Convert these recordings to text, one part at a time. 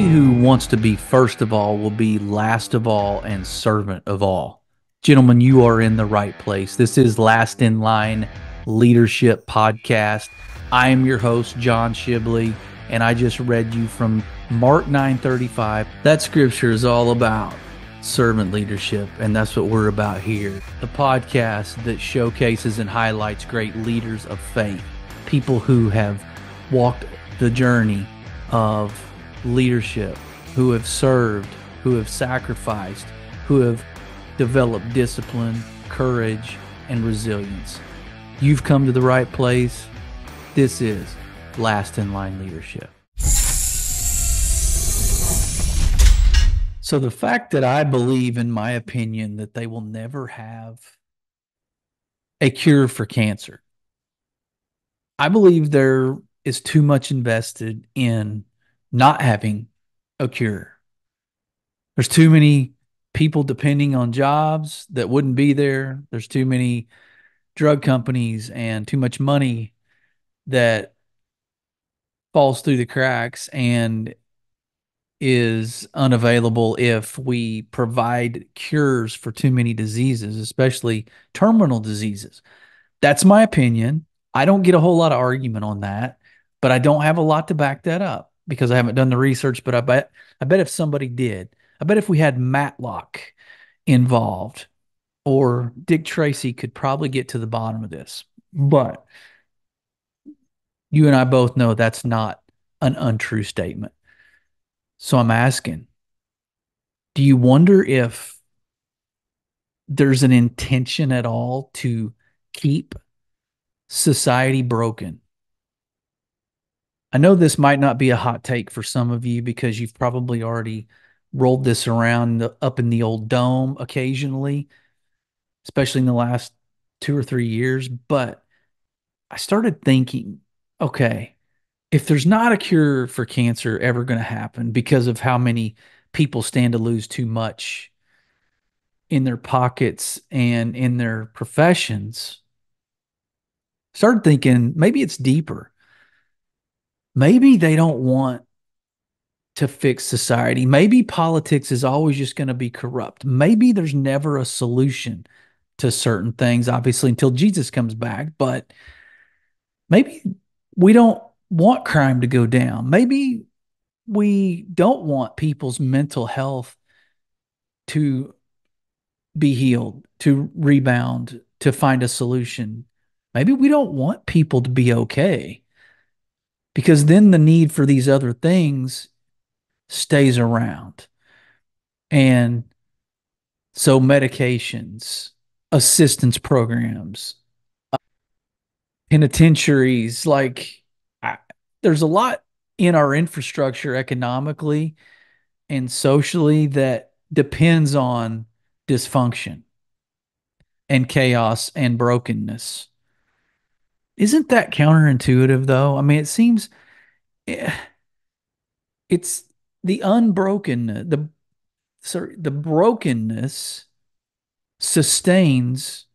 He who wants to be first of all will be last of all and servant of all. Gentlemen, you are in the right place. This is Last in Line Leadership Podcast. I am your host, John Shibley, and I just read you from Mark 9:35. That scripture is all about servant leadership, and that's what we're about here. The podcast that showcases and highlights great leaders of faith, people who have walked the journey of leadership, who have served, who have sacrificed, who have developed discipline, courage, and resilience. You've come to the right place. This is Last in Line Leadership. So the fact that I believe, in my opinion, that they will never have a cure for cancer, I believe there is too much invested in not having a cure. There's too many people depending on jobs that wouldn't be there. There's too many drug companies and too much money that falls through the cracks and is unavailable if we provide cures for too many diseases, especially terminal diseases. That's my opinion. I don't get a whole lot of argument on that, but I don't have a lot to back that up because I haven't done the research. But I bet if somebody did, I bet if we had Matlock involved or Dick Tracy could probably get to the bottom of this. But you and I both know that's not an untrue statement. So I'm asking, do you wonder if there's an intention at all to keep society broken? I know this might not be a hot take for some of you because you've probably already rolled this around up in the old dome occasionally, especially in the last 2 or 3 years. But I started thinking, okay, if there's not a cure for cancer ever going to happen because of how many people stand to lose too much in their pockets and in their professions, started thinking maybe it's deeper. Maybe they don't want to fix society. Maybe politics is always just going to be corrupt. Maybe there's never a solution to certain things, obviously, until Jesus comes back. But maybe we don't want crime to go down. Maybe we don't want people's mental health to be healed, to rebound, to find a solution. Maybe we don't want people to be okay because then the need for these other things stays around. And so medications, assistance programs, penitentiaries, like I, there's a lot in our infrastructure economically and socially that depends on dysfunction and chaos and brokenness. Isn't that counterintuitive though? I mean, it seems eh, it's the unbroken, the brokenness sustains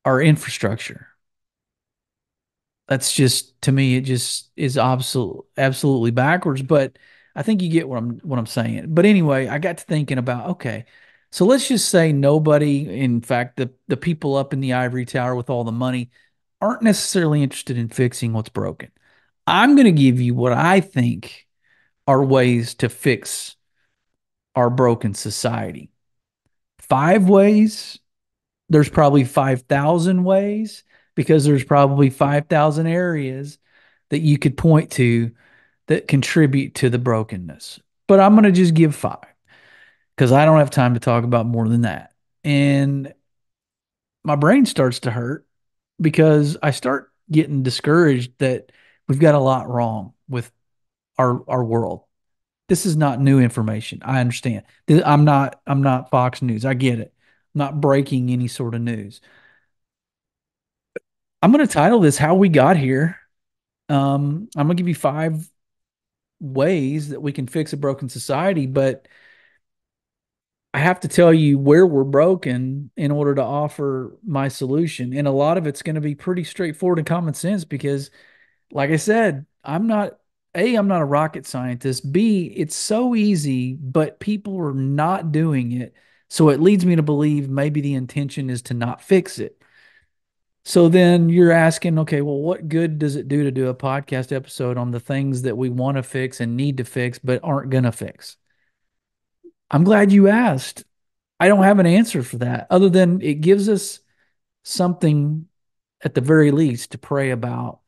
our infrastructure. That's just to me, it just is absolutely backwards. But I think you get what I'm saying. But anyway, I got to thinking about okay, so let's just say nobody, in fact, the people up in the ivory tower with all the money aren't necessarily interested in fixing what's broken. I'm going to give you what I think are ways to fix our broken society. 5 ways. There's probably 5,000 ways because there's probably 5,000 areas that you could point to that contribute to the brokenness. But I'm going to just give five because I don't have time to talk about more than that. And my brain starts to hurt because I start getting discouraged that we've got a lot wrong with our world. This is not new information. I understand. I'm not Fox News. I get it. I'm not breaking any sort of news. I'm going to title this How We Got Here. I'm going to give you 5 ways that we can fix a broken society, but I have to tell you where we're broken in order to offer my solution. And a lot of it's going to be pretty straightforward and common sense because, like I said, I'm not A, I'm not a rocket scientist. B, it's so easy, but people are not doing it. So it leads me to believe maybe the intention is to not fix it. So then you're asking, okay, well, what good does it do to do a podcast episode on the things that we want to fix and need to fix, but aren't going to fix? I'm glad you asked. I don't have an answer for that other than it gives us something at the very least to pray about.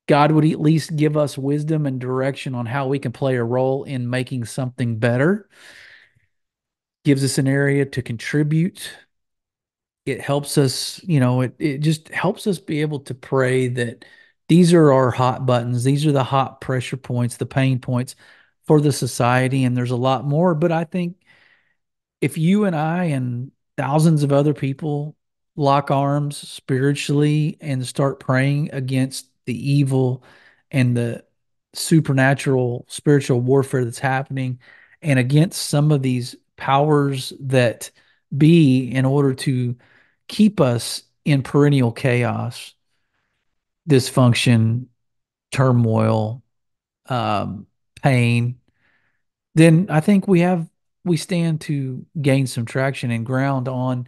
God would at least give us wisdom and direction on how we can play a role in making something better, gives us an area to contribute. It helps us, it just helps us be able to pray that these are our hot buttons. These are the hot pressure points, the pain points for the society. And there's a lot more. But I think if you and I and thousands of other people lock arms spiritually and start praying against the evil and the supernatural spiritual warfare that's happening and against some of these powers that be in order to keep us in perennial chaos, dysfunction, turmoil, um, pain, then I think we stand to gain some traction and ground on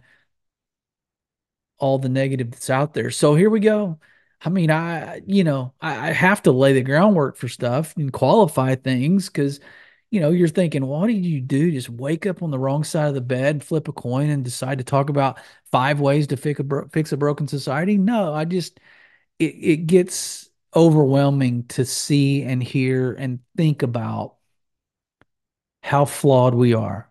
all the negative that's out there. So here we go. I mean, I have to lay the groundwork for stuff and qualify things because, you're thinking, well, what did you do? Just wake up on the wrong side of the bed, flip a coin, and decide to talk about 5 ways to fix a broken society? No, it gets overwhelming to see and hear and think about how flawed we are,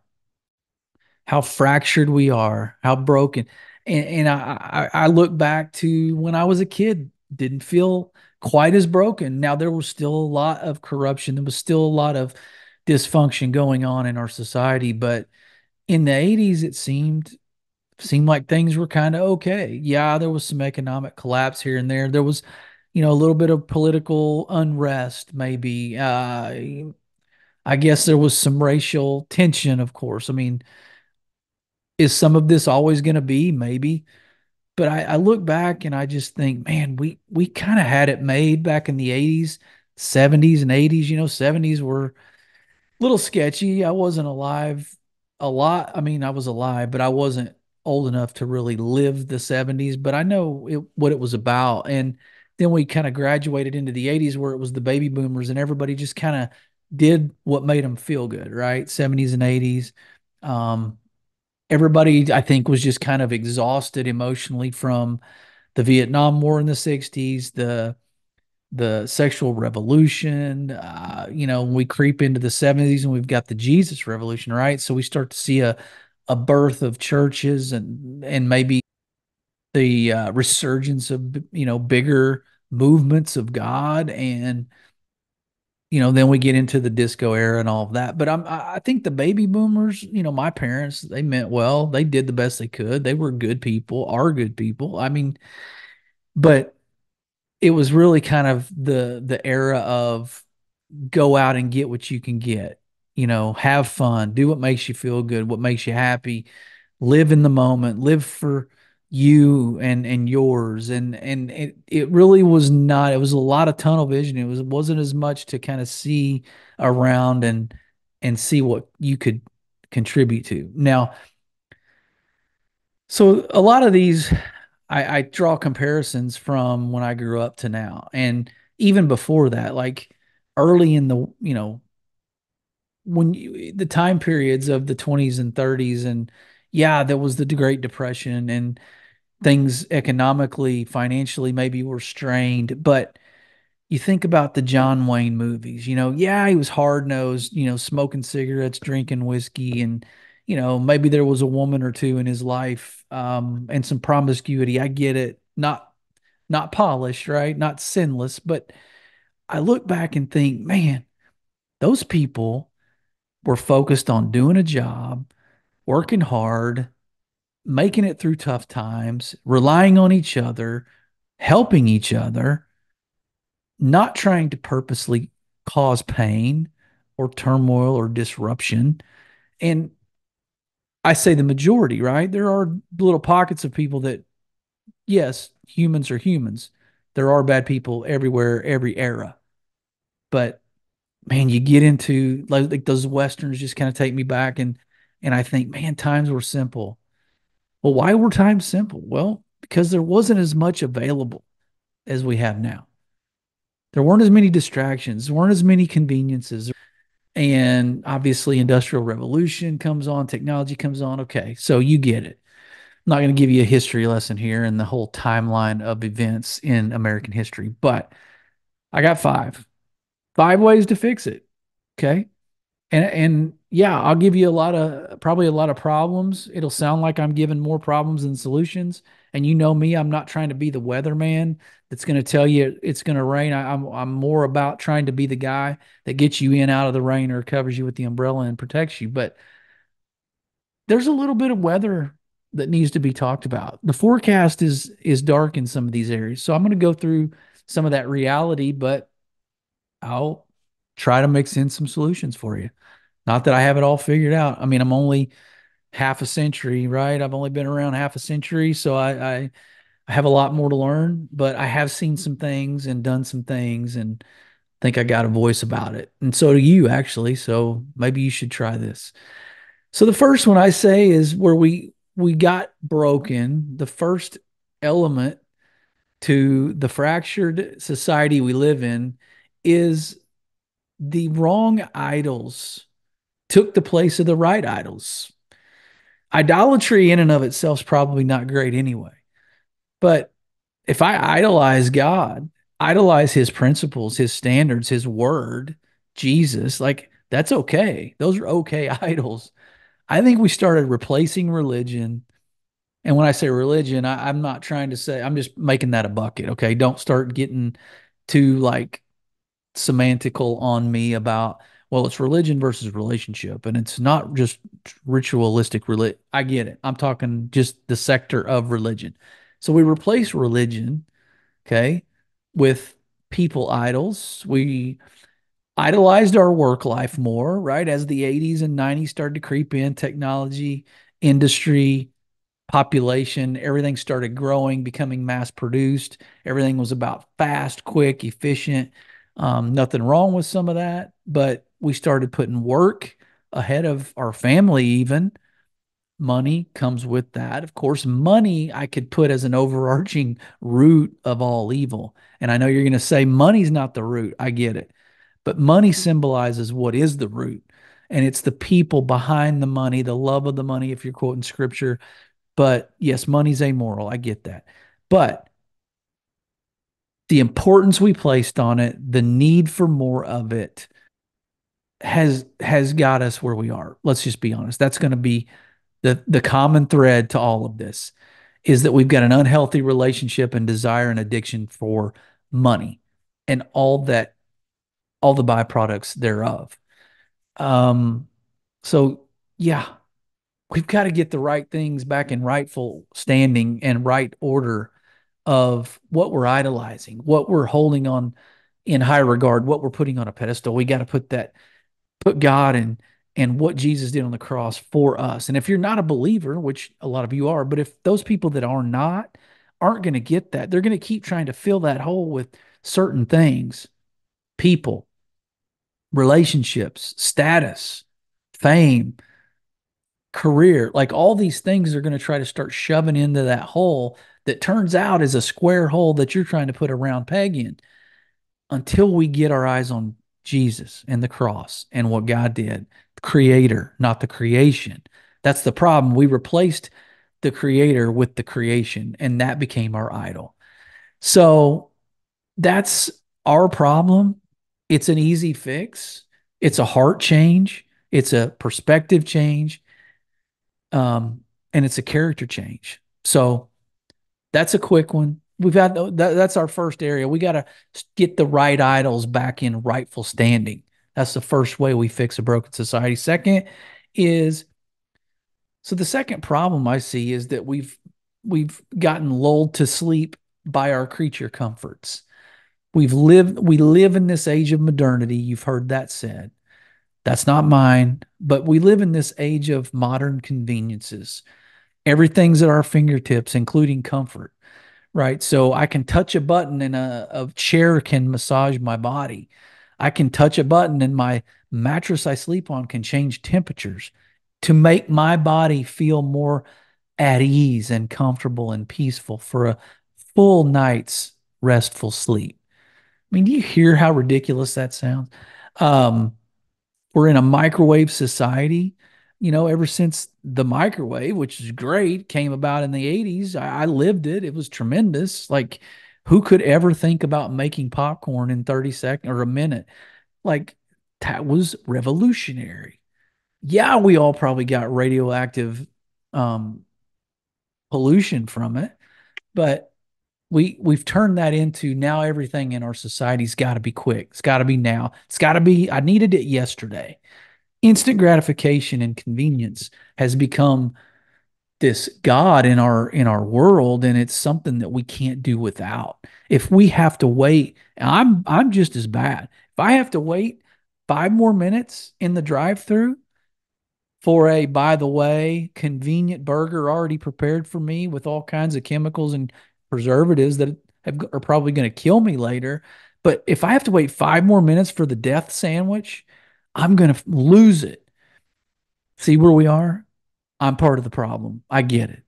how fractured we are, how broken. And I look back to when I was a kid, didn't feel quite as broken. Now there was still a lot of corruption, there was still a lot of dysfunction going on in our society, but in the 80s it seemed like things were kind of okay. Yeah, there was some economic collapse here and there. There was, a little bit of political unrest, maybe. I guess there was some racial tension, of course. I mean, is some of this always going to be? Maybe. But I look back and I just think, man, we kind of had it made back in the 80s, 70s, and 80s. 70s were a little sketchy. I wasn't alive a lot. I mean, I was alive, but I wasn't old enough to really live the 70s, but I know what it was about. And then we kind of graduated into the 80s where it was the baby boomers and everybody just kind of did what made them feel good, right? 70s and 80s. Um, Everybody, I think, was just kind of exhausted emotionally from the Vietnam War in the 60s, the sexual revolution. We creep into the 70s and we've got the Jesus revolution, right? So we start to see a birth of churches and maybe the resurgence of bigger movements of God, and then we get into the disco era and all of that. But I think the baby boomers, my parents, they meant well. They did the best they could. They were good people, are good people. I mean, but it was really kind of the era of go out and get what you can get. Have fun, do what makes you feel good, what makes you happy, live in the moment, live for you and yours. And it really was not, it was a lot of tunnel vision. It wasn't as much to kind of see around and see what you could contribute to. Now, so a lot of these I draw comparisons from when I grew up to now. And even before that, like early in the time periods of the 20s and 30s, and yeah, there was the Great Depression and things economically, financially maybe were strained. But you think about the John Wayne movies, yeah, he was hard nosed, smoking cigarettes, drinking whiskey, and, maybe there was a woman or two in his life, and some promiscuity. I get it. Not polished, right? Not sinless, but I look back and think, man, those people were focused on doing a job, working hard, making it through tough times, relying on each other, helping each other, not trying to purposely cause pain or turmoil or disruption. And I say the majority, right? There are little pockets of people that, yes, humans are humans. There are bad people everywhere, every era. But man, you get into like those westerns just kind of take me back, and I think, man, times were simple. Well, why were times simple? Well, because there wasn't as much available as we have now. There weren't as many distractions, there weren't as many conveniences. And obviously, industrial revolution comes on, technology comes on. Okay, so you get it. I'm not going to give you a history lesson here and the whole timeline of events in American history, but I got five ways to fix it. Okay. And yeah, I'll give you probably a lot of problems. It'll sound like I'm giving more problems than solutions. And you know me, I'm not trying to be the weatherman that's going to tell you it's going to rain. I'm more about trying to be the guy that gets you in out of the rain or covers you with the umbrella and protects you. But there's a little bit of weather that needs to be talked about. The forecast is dark in some of these areas. So I'm going to go through some of that reality, but I'll try to mix in some solutions for you. Not that I have it all figured out. I mean, I'm only half a century, right? I've only been around half a century, so I have a lot more to learn, but I have seen some things and done some things and think I got a voice about it. And so do you actually. So maybe you should try this. So the first one I say is where we got broken. The first element to the fractured society we live in is the wrong idols took the place of the right idols. Idolatry in and of itself is probably not great anyway. But if I idolize God, idolize his principles, his standards, his word, Jesus, like that's okay. Those are okay idols. I think we started replacing religion. And when I say religion, I'm not trying to say, I'm just making that a bucket. Okay. Don't start getting too like semantical on me about, well, it's religion versus relationship, and it's not just ritualistic religion. I get it. I'm talking just the sector of religion. So we replace religion, okay, with people idols. We idolized our work life more, right? As the 80s and 90s started to creep in, technology, industry, population, everything started growing, becoming mass produced. Everything was about fast, quick, efficient. Nothing wrong with some of that, but we started putting work ahead of our family, even. Money comes with that. Of course, money I could put as an overarching root of all evil. And I know you're going to say money's not the root. I get it. But money symbolizes what is the root. And it's the people behind the money, the love of the money, if you're quoting scripture. But yes, money's amoral. I get that. But the importance we placed on it, the need for more of it has got us where we are. Let's just be honest. That's going to be the common thread to all of this is that we've got an unhealthy relationship and desire and addiction for money and all the byproducts thereof. Um so yeah, we've got to get the right things back in rightful standing and right order of what we're idolizing, what we're holding on in high regard, what we're putting on a pedestal. We got to put God and what Jesus did on the cross for us. And if you're not a believer, which a lot of you are, but if those people that are not aren't going to get that, they're going to keep trying to fill that hole with certain things, people, relationships, status, fame, career, like all these things are going to try to start shoving into that hole that turns out is a square hole that you're trying to put a round peg in until we get our eyes on Jesus and the cross and what God did, the creator, not the creation. That's the problem. We replaced the creator with the creation, and that became our idol. So that's our problem. It's an easy fix. It's a heart change. It's a perspective change. And it's a character change. So that's a quick one. That's our first area. We got to get the right idols back in rightful standing. That's the first way we fix a broken society. Second is so the second problem I see is that we've gotten lulled to sleep by our creature comforts. We live in this age of modernity. You've heard that said. That's not mine, but we live in this age of modern conveniences. Everything's at our fingertips, including comfort, right? So I can touch a button and a chair can massage my body. I can touch a button and my mattress I sleep on can change temperatures to make my body feel more at ease and comfortable and peaceful for a full night's restful sleep. I mean, do you hear how ridiculous that sounds? Um, we're in a microwave society. Ever since the microwave, which is great, came about in the 80s, I lived it. It was tremendous. Like, who could ever think about making popcorn in 30 seconds or a minute? Like, that was revolutionary. Yeah, we all probably got radioactive um, pollution from it, but we've turned that into now everything in our society's got to be quick. It's got to be now. It's got to be, I needed it yesterday. Instant gratification and convenience has become this god in our world, and it's something that we can't do without. If we have to wait, and I'm just as bad. If I have to wait 5 more minutes in the drive-through for a, by the way, convenient burger already prepared for me with all kinds of chemicals and preservatives that are probably going to kill me later. But if I have to wait 5 more minutes for the death sandwich, I'm going to lose it. See where we are? I'm part of the problem. I get it.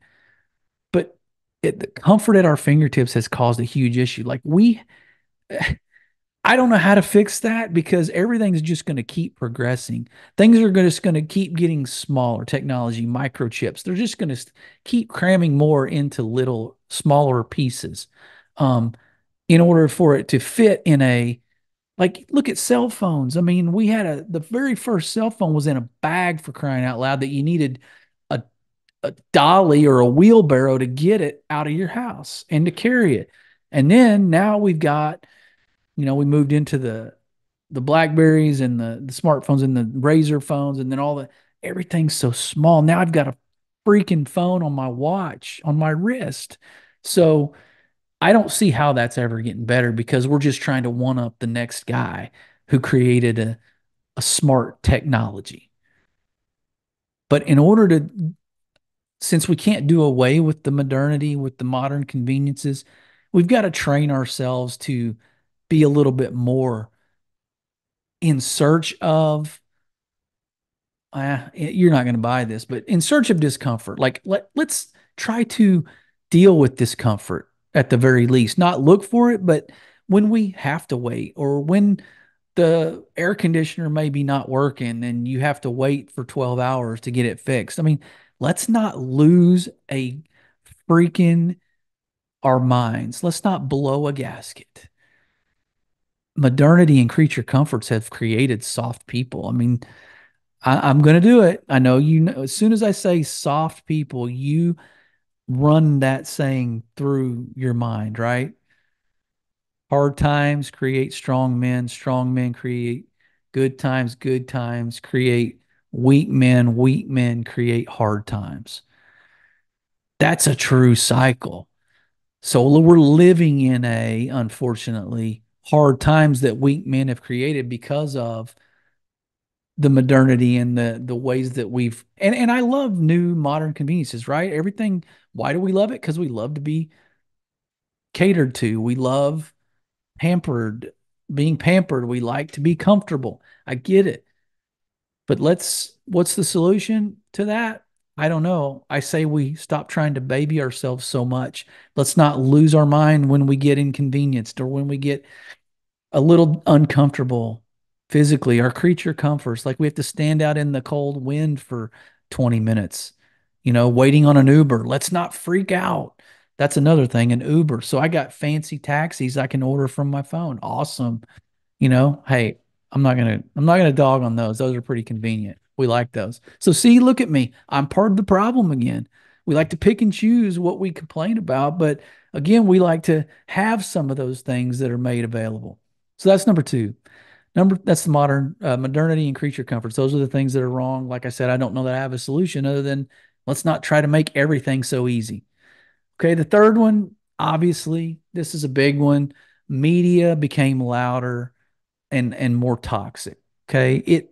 But the comfort at our fingertips has caused a huge issue. Like, I don't know how to fix that because everything's just going to keep progressing. Things are just going to keep getting smaller. Technology, microchips, they're just going to keep cramming more into little smaller pieces, um, in order for it to fit in a, like, look at cell phones. I mean, the very first cell phone was in a bag, for crying out loud, that you needed a, a dolly or a wheelbarrow to get it out of your house and to carry it. And then now we moved into the Blackberries and the smartphones and the Razor phones, and then everything's so small. Now I've got a freaking phone on my watch, on my wrist. So I don't see how that's ever getting better because we're just trying to one up the next guy who created a smart technology. But since we can't do away with the modernity, with the modern conveniences, we've got to train ourselves to be a little bit more in search of, you're not going to buy this, but in search of discomfort. Like, let's try to deal with discomfort at the very least, not look for it, but when we have to wait, or when the air conditioner may be not working and you have to wait for 12 hours to get it fixed. I mean, let's not lose a freaking our minds. Let's not blow a gasket. Modernity and creature comforts have created soft people. I mean, I'm going to do it. I know, as soon as I say soft people, you run that saying through your mind, right? Hard times create strong men create good times create weak men create hard times. That's a true cycle. So we're living in unfortunately, hard times that weak men have created because of the modernity and the ways that and I love new modern conveniences, right? Everything. Why do we love it? Because we love to be catered to. We love pampered, being pampered. We like to be comfortable. I get it. But what's the solution to that? I don't know. I say we stop trying to baby ourselves so much. Let's not lose our mind when we get inconvenienced or when we get a little uncomfortable physically. Our creature comforts, like we have to stand out in the cold wind for 20 minutes, waiting on an Uber. Let's not freak out. That's another thing, an Uber. So I got fancy taxis I can order from my phone. Awesome. Hey, I'm not gonna dog on those. Those are pretty convenient. We like those. So see, look at me. I'm part of the problem again. We like to pick and choose what we complain about, but again, we like to have some of those things that are made available. So that's number two. That's the modernity and creature comforts. Those are the things that are wrong. Like I said, I don't know that I have a solution other than let's not try to make everything so easy. Okay, the third one, obviously, this is a big one. Media became louder and more toxic. Okay.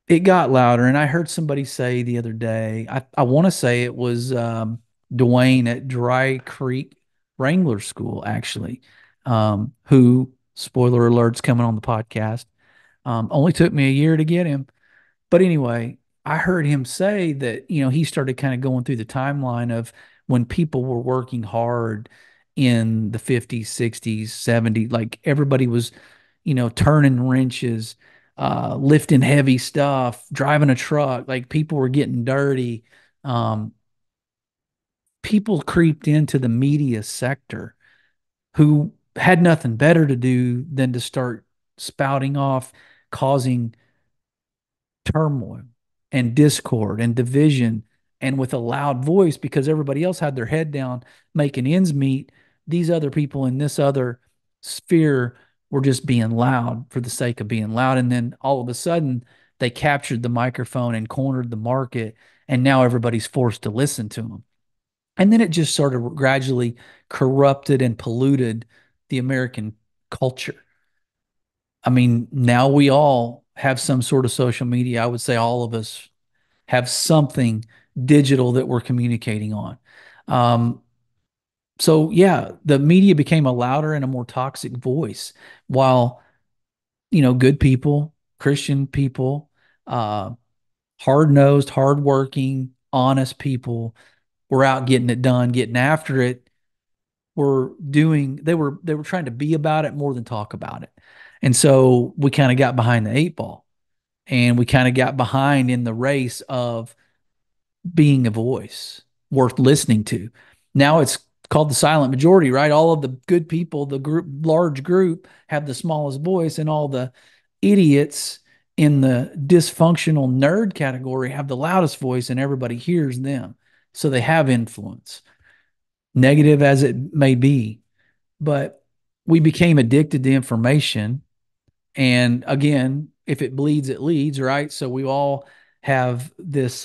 It got louder. And I heard somebody say the other day, I want to say it was Dwayne at Dry Creek Wrangler School, actually, who Spoiler alerts coming on the podcast. Only took me a year to get him. But anyway, I heard him say that, he started kind of going through the timeline of when people were working hard in the 50s, 60s, 70s, like everybody was, turning wrenches, lifting heavy stuff, driving a truck, like people were getting dirty. Um, People creeped into the media sector who had nothing better to do than to start spouting off, causing turmoil and discord and division, and with a loud voice because everybody else had their head down making ends meet. These other people in this other sphere were just being loud for the sake of being loud. And then all of a sudden, they captured the microphone and cornered the market. And now everybody's forced to listen to them. And then it just sort of gradually corrupted and polluted the American culture. I mean, now we all have some sort of social media. I would say all of us have something digital that we're communicating on. Um, so yeah, the media became a louder and a more toxic voice, while good people, Christian people, uh, hard nosed, hardworking, honest people were out getting it done, getting after it. They were trying to be about it more than talk about it, and so we kind of got behind the eight ball, and we kind of got behind in the race of being a voice worth listening to. Now it's called the silent majority, right? All of the good people, the large group, have the smallest voice, and all the idiots in the dysfunctional nerd category have the loudest voice, and everybody hears them. So they have influence, negative as it may be. But we became addicted to information. And again, if it bleeds, it leads, right? So we all have this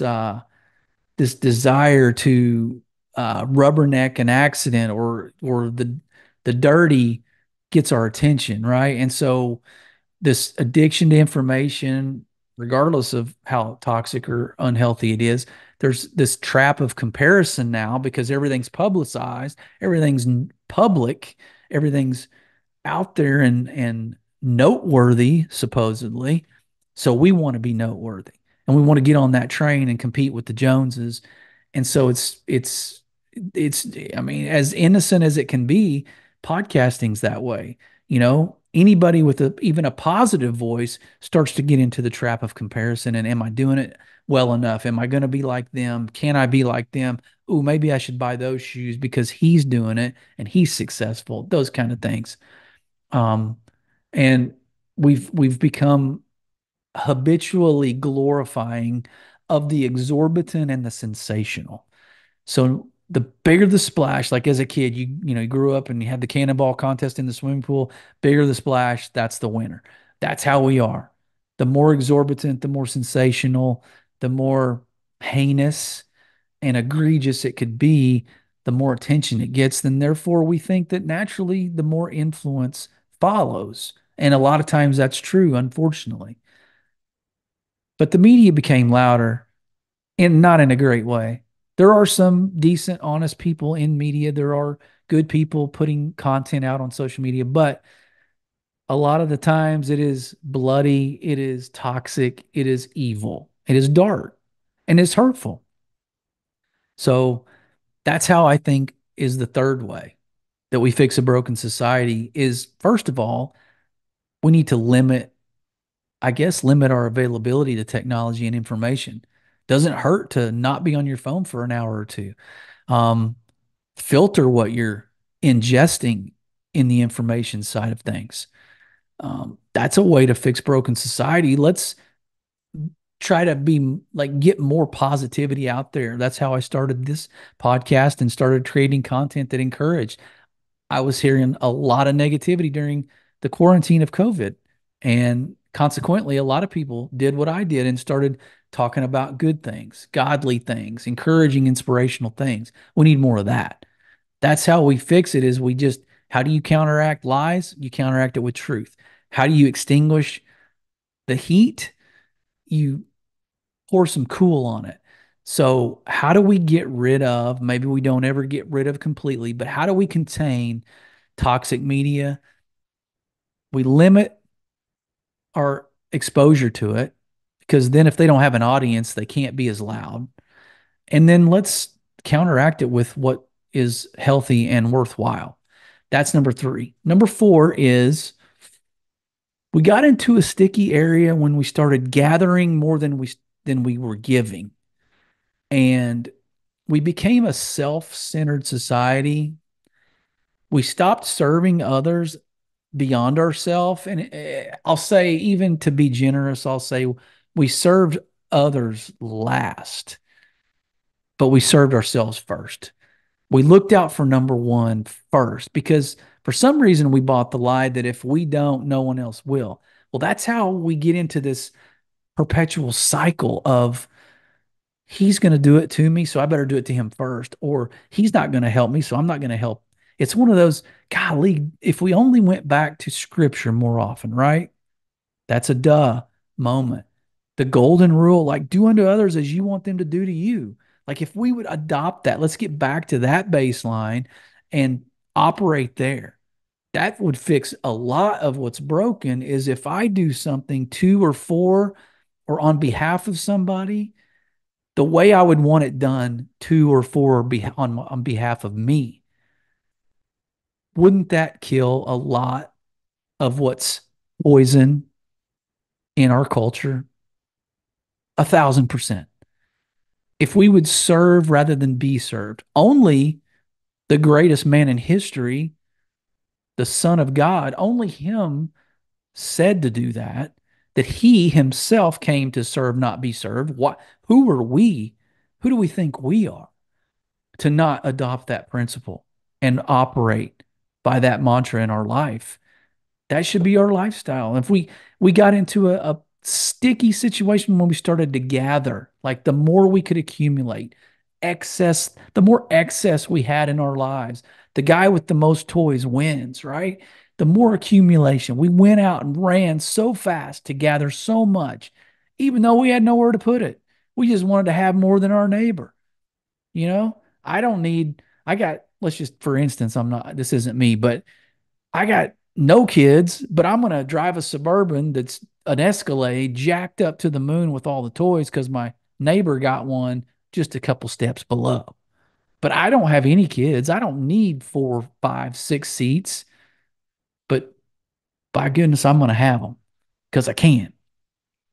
desire to rubberneck an accident, or the dirty gets our attention, right? And so this addiction to information, regardless of how toxic or unhealthy it is, there's this trap of comparison now because everything's publicized, everything's public, everything's out there and noteworthy, supposedly. So we want to be noteworthy, and we want to get on that train and compete with the Joneses. And so it's I mean, as innocent as it can be, podcasting's that way. Anybody with even a positive voice starts to get into the trap of comparison. And am I doing it well enough? Am I going to be like them? Can I be like them? Oh, maybe I should buy those shoes because he's doing it and he's successful. Those kind of things. Um, and we've become habitually glorifying of the exorbitant and the sensational. So the bigger the splash, like as a kid, you grew up and you had the cannonball contest in the swimming pool, bigger the splash, that's the winner. That's how we are. The more exorbitant, the more sensational, the more heinous and egregious it could be, the more attention it gets. Then therefore we think that naturally the more influence follows. And a lot of times that's true, unfortunately. But the media became louder, and not in a great way. There are some decent, honest people in media. There are good people putting content out on social media, but a lot of the times it is bloody, it is toxic, it is evil, it is dark, and it's hurtful. So that's how I think is the third way that we fix a broken society is, first of all, we need to limit our availability to technology and information. Doesn't hurt to not be on your phone for an hour or two. Um, Filter what you're ingesting in the information side of things. That's a way to fix broken society. Let's try to be like get more positivity out there. That's how I started this podcast and started creating content that encouraged. I was hearing a lot of negativity during the quarantine of COVID. And consequently, a lot of people did what I did and started talking about good things, godly things, encouraging, inspirational things. We need more of that. That's how we fix it is how do you counteract lies? You counteract it with truth. How do you extinguish the heat? You pour some cool on it. So, how do we get rid of, maybe we don't ever get rid of completely, but how do we contain toxic media, We limit our exposure to it because then if they don't have an audience, they can't be as loud. And then let's counteract it with what is healthy and worthwhile. That's number three. Number four is we got into a sticky area when we started gathering more than we were giving. And we became a self-centered society. We stopped serving others beyond ourselves. And I'll say, even to be generous, I'll say we served others last, but we served ourselves first. We looked out for number one first because for some reason we bought the lie that if we don't, no one else will. Well, that's how we get into this perpetual cycle of he's going to do it to me, so I better do it to him first, or he's not going to help me, so I'm not going to help. It's one of those, golly, if we only went back to scripture more often, right? That's a moment. The golden rule, like do unto others as you want them to do to you. Like if we would adopt that, let's get back to that baseline and operate there. That would fix a lot of what's broken is if I do something to or for or on behalf of somebody, the way I would want it done to or for or on behalf of me, wouldn't that kill a lot of what's poison in our culture? 1,000%. If we would serve rather than be served, only the greatest man in history, the Son of God, only him said to do that, that he himself came to serve, not be served. What, who are we? Who do we think we are to not adopt that principle and operate by that mantra in our life? That should be our lifestyle. If we got into a sticky situation when we started to gather, like the more we could accumulate excess, the more excess we had in our lives, the guy with the most toys wins, right? The more accumulation. We went out and ran so fast to gather so much, even though we had nowhere to put it. We just wanted to have more than our neighbor. I don't need, I got, let's just, for instance, this isn't me, but I got no kids, but I'm going to drive a Suburban that's an Escalade jacked up to the moon with all the toys because my neighbor got one just a couple steps below. But I don't have any kids. I don't need 4, 5, 6 seats, but by goodness, I'm going to have them because I can.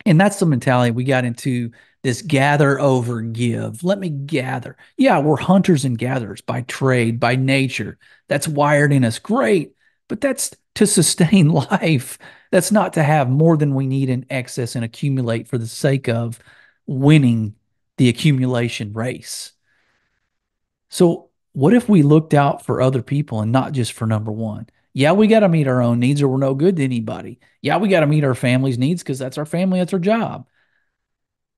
And that's the mentality we got into, this gather over give. Let me gather. Yeah, we're hunters and gatherers by trade, by nature. That's wired in us. Great. But that's to sustain life. That's not to have more than we need in excess and accumulate for the sake of winning the accumulation race. So, what if we looked out for other people and not just for number one? Yeah, we got to meet our own needs or we're no good to anybody. Yeah, we got to meet our family's needs because that's our family, that's our job.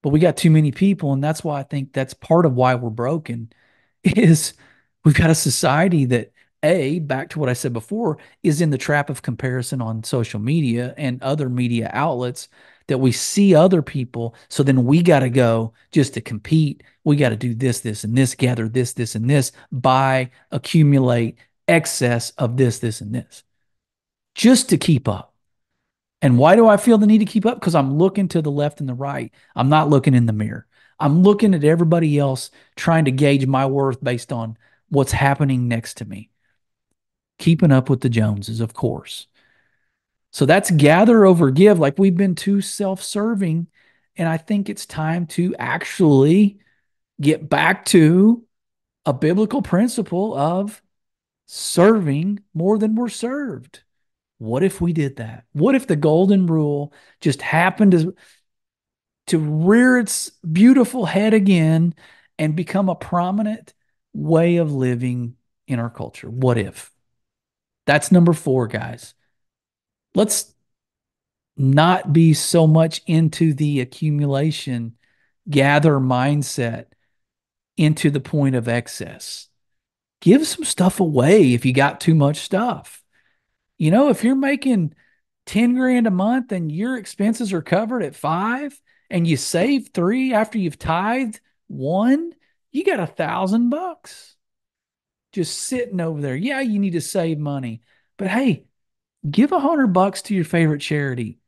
But we got too many people, and that's why I think that's part of why we're broken is we've got a society that, back to what I said before, is in the trap of comparison on social media and other media outlets, that we see other people, so then we got to go just to compete. We got to do this, this, and this, gather this, this, and this, buy, accumulate excess of this, this, and this, just to keep up. And why do I feel the need to keep up? Because I'm looking to the left and the right. I'm not looking in the mirror. I'm looking at everybody else, trying to gauge my worth based on what's happening next to me. Keeping up with the Joneses, of course. So that's gather over give. Like we've been too self-serving. And I think it's time to actually get back to a biblical principle of serving more than we're served. What if we did that? What if the golden rule just happened to rear its beautiful head again and become a prominent way of living in our culture? What if? That's number four, guys. Let's not be so much into the accumulation, gather mindset into the point of excess. Give some stuff away if you got too much stuff. If you're making 10 grand a month and your expenses are covered at 5 and you save 3 after you've tithed 1, you got $1,000 just sitting over there. Yeah, you need to save money, but hey, Give $100 to your favorite charity.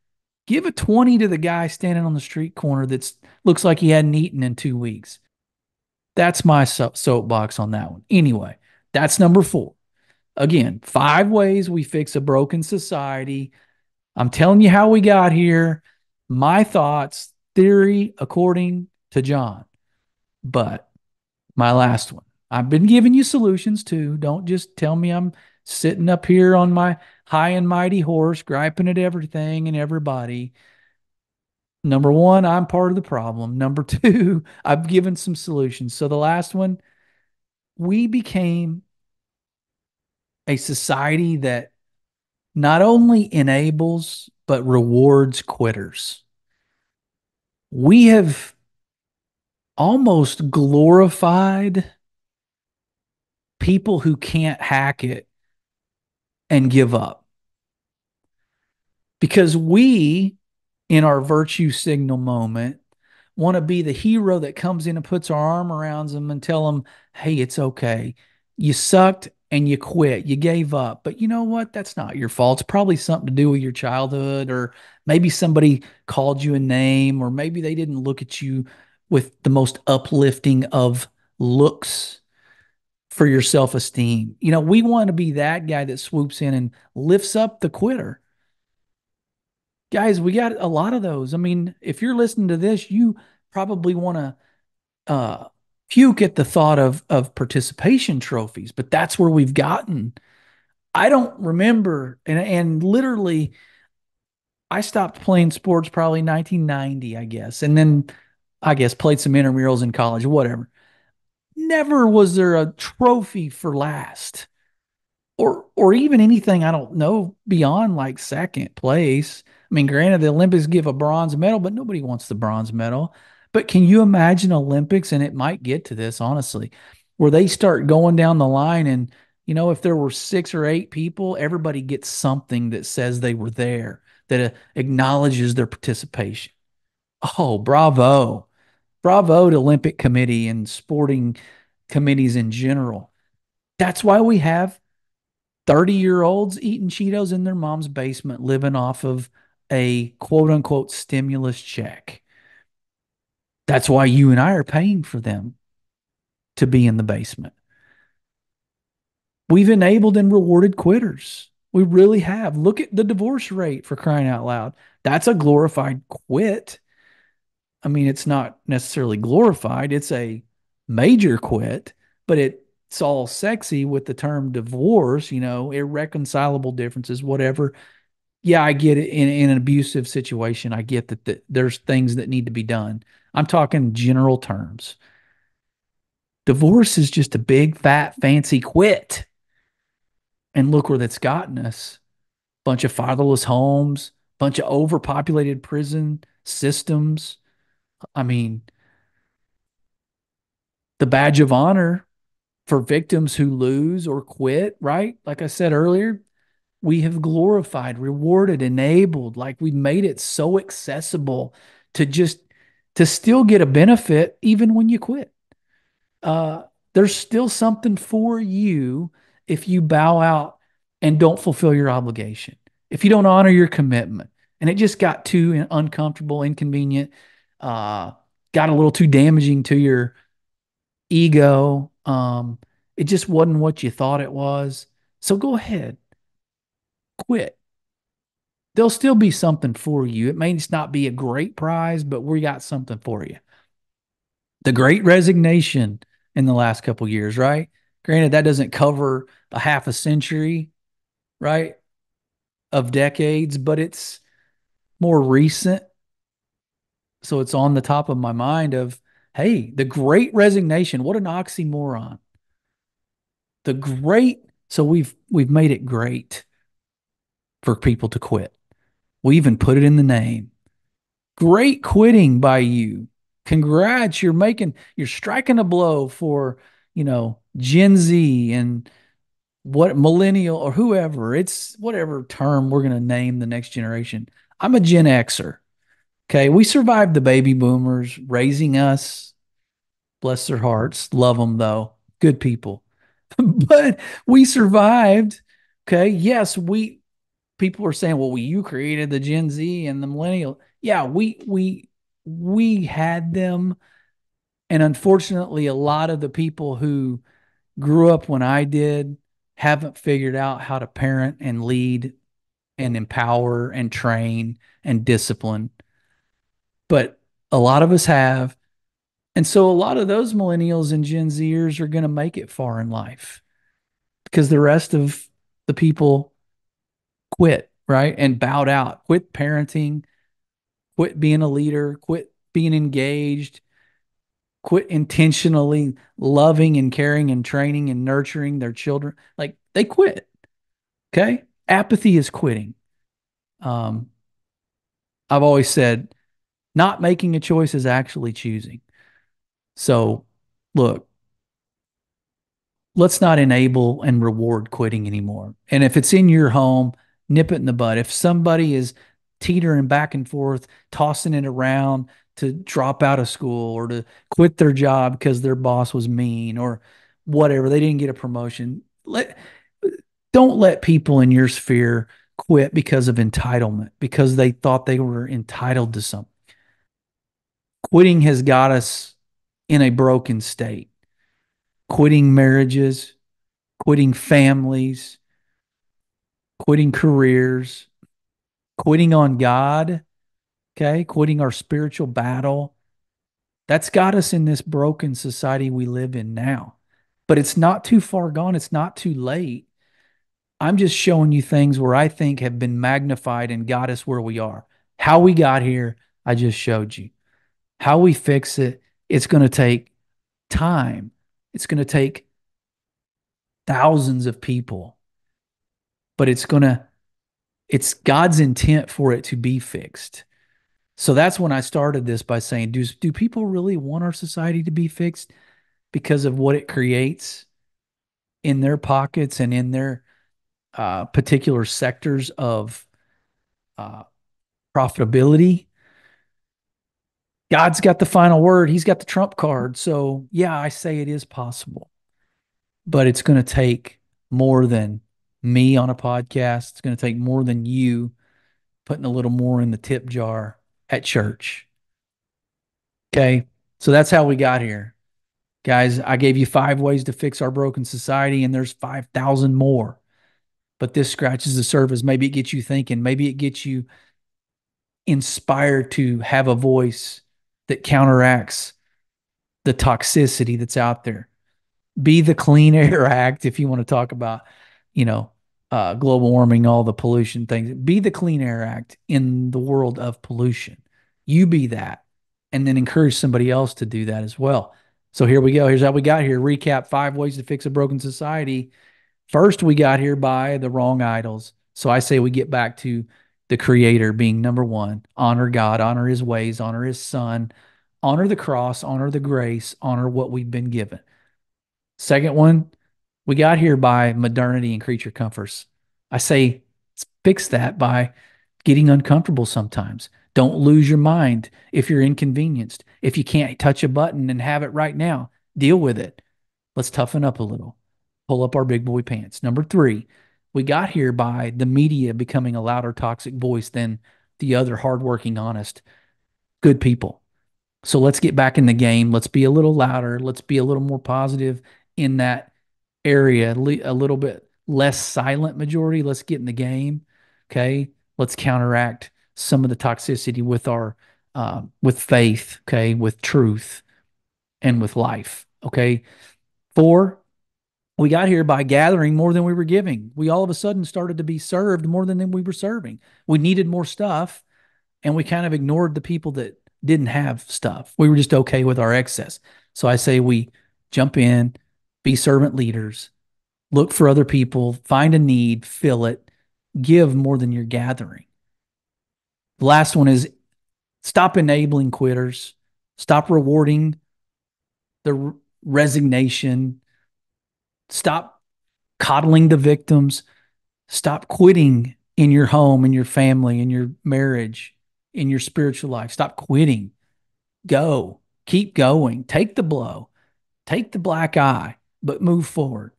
Give a 20 to the guy standing on the street corner that's looks like he hadn't eaten in 2 weeks. That's my soapbox on that one. Anyway, that's number four. Again, 5 ways we fix a broken society. I'm telling you how we got here. My thoughts, theory, according to John. But my last one. I've been giving you solutions too. Don't just tell me I'm sitting up here on my high and mighty horse, griping at everything and everybody. Number one, I'm part of the problem. Number two, I've given some solutions. So the last one, we became a society that not only enables, but rewards quitters. We have almost glorified people who can't hack it and give up because we, in our virtue signal moment, want to be the hero that comes in and puts our arm around them and tell them, hey, it's okay. You sucked and you quit. You gave up. But you know what? That's not your fault. It's probably something to do with your childhood, or maybe somebody called you a name, or maybe they didn't look at you with the most uplifting of looks for your self esteem. We want to be that guy that swoops in and lifts up the quitter. Guys, we got a lot of those. I mean, if you're listening to this, you probably want to uh, puke at the thought of participation trophies, but that's where we've gotten. I don't remember, and literally, I stopped playing sports probably 1990, I guess, and then I guess played some intramurals in college, whatever. Never was there a trophy for last, or even anything, I don't know, beyond like second place. I mean, granted, the Olympics give a bronze medal, but nobody wants the bronze medal. But can you imagine Olympics, and it might get to this, honestly, where they start going down the line and, if there were 6 or 8 people, everybody gets something that says they were there, that acknowledges their participation. Oh, bravo. Bravo to Olympic Committee and sporting committees in general. That's why we have 30-year-olds eating Cheetos in their mom's basement, living off of a quote unquote stimulus check. That's why you and I are paying for them to be in the basement. We've enabled and rewarded quitters. We really have. Look at the divorce rate, for crying out loud. That's a glorified quit. I mean, it's not necessarily glorified, it's a major quit, but it's all sexy with the term divorce, irreconcilable differences, whatever. Yeah, I get it. In an abusive situation, I get that there's things that need to be done. I'm talking general terms. Divorce is just a big, fat, fancy quit. And look where that's gotten us. Bunch of fatherless homes, bunch of overpopulated prison systems. I mean, the badge of honor for victims who lose or quit, right? Like I said earlier, we have glorified, rewarded, enabled, like we made it so accessible to just to still get a benefit even when you quit. Uh, there's still something for you if you bow out and don't fulfill your obligation. If you don't honor your commitment, and it just got too uncomfortable, inconvenient, uh, got a little too damaging to your ego. It just wasn't what you thought it was. So go ahead, quit. There'll still be something for you. It may just not be a great prize, but we got something for you. The Great Resignation in the last couple years, right? Granted, that doesn't cover a half a century, right, of decades, but it's more recent. So it's on the top of my mind of, hey, the Great Resignation, what an oxymoron. The great, so we've made it great for people to quit. We even put it in the name. Great quitting by you. Congrats, you're striking a blow for, Gen Z and what millennial or whoever. It's whatever term we're going to name the next generation. I'm a Gen Xer. Okay, we survived the baby boomers raising us. Bless their hearts. Love them though. Good people. But we survived. Okay, yes, we people are saying, well, you created the Gen Z and the millennial. Yeah, we had them. And unfortunately, a lot of the people who grew up when I did haven't figured out how to parent and lead and empower and train and discipline. But a lot of us have. And so a lot of those millennials and Gen Zers are going to make it far in life because the rest of the people quit, right? And bowed out, quit parenting, quit being a leader, quit being engaged, quit intentionally loving and caring and training and nurturing their children. Like they quit. Okay. Apathy is quitting. Um, I've always said not making a choice is actually choosing. So look, let's not enable and reward quitting anymore. And if it's in your home, nip it in the bud. If somebody is teetering back and forth, tossing it around to drop out of school or to quit their job because their boss was mean or whatever, they didn't get a promotion. Don't let people in your sphere quit because of entitlement, because they thought they were entitled to something. Quitting has got us in a broken state. Quitting marriages, quitting families, quitting careers, quitting on God, okay, quitting our spiritual battle. That's got us in this broken society we live in now. But it's not too far gone. It's not too late. I'm just showing you things where I think have been magnified and got us where we are. How we got here, I just showed you. How we fix it, it's going to take time. It's going to take thousands of people, but it's God's intent for it to be fixed. So that's when I started this by saying, do people really want our society to be fixed because of what it creates in their pockets and in their particular sectors of uh, profitability? God's got the final word. He's got the trump card. So yeah, I say it is possible, but it's going to take more than me on a podcast. It's going to take more than you putting a little more in the tip jar at church. Okay. So that's how we got here. Guys, I gave you 5 ways to fix our broken society, and there's 5,000 more. But this scratches the surface. Maybe it gets you thinking. Maybe it gets you inspired to have a voice that counteracts the toxicity that's out there. Be the Clean Air Act if you want to talk about, you know, global warming, all the pollution things. Be the Clean Air Act in the world of pollution. You be that, and then encourage somebody else to do that as well. So here we go. Here's how we got here. Recap 5 ways to fix a broken society. First, we got here by the wrong idols. So I say we get back to the creator being number one. Honor God, honor his ways, honor his son, honor the cross, honor the grace, honor what we've been given. Second one, we got here by modernity and creature comforts. I say fix that by getting uncomfortable sometimes. Don't lose your mind if you're inconvenienced. If you can't touch a button and have it right now, deal with it. Let's toughen up a little. Pull up our big boy pants. Number three, we got here by the media becoming a louder toxic voice than the other hardworking, honest, good people. So let's get back in the game. Let's be a little louder. Let's be a little more positive in that area, a little bit less silent majority. Let's get in the game. Okay. Let's counteract some of the toxicity with with faith. Okay. With truth and with life. Okay. Four, we got here by gathering more than we were giving. We all of a sudden started to be served more than we were serving. We needed more stuff and we kind of ignored the people that didn't have stuff. We were just okay with our excess. So I say we jump in, be servant leaders, look for other people, find a need, fill it, give more than you're gathering. The last one is stop enabling quitters, stop rewarding the resignation, stop coddling the victims, stop quitting in your home, in your family, in your marriage, in your spiritual life. Stop quitting. Go. Keep going. Take the blow. Take the black eye, but move forward.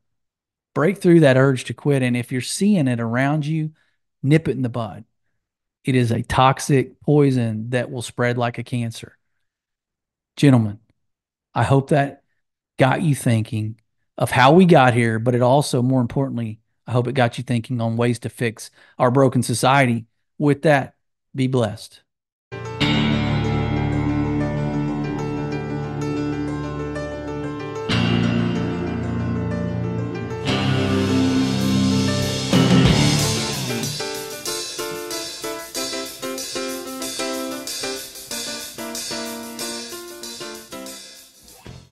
Break through that urge to quit. And if you're seeing it around you, Nip it in the bud. It is a toxic poison that will spread like a cancer. Gentlemen, I hope that got you thinking of how we got here, but it also, more importantly, I hope it got you thinking on ways to fix our broken society. With that, be blessed.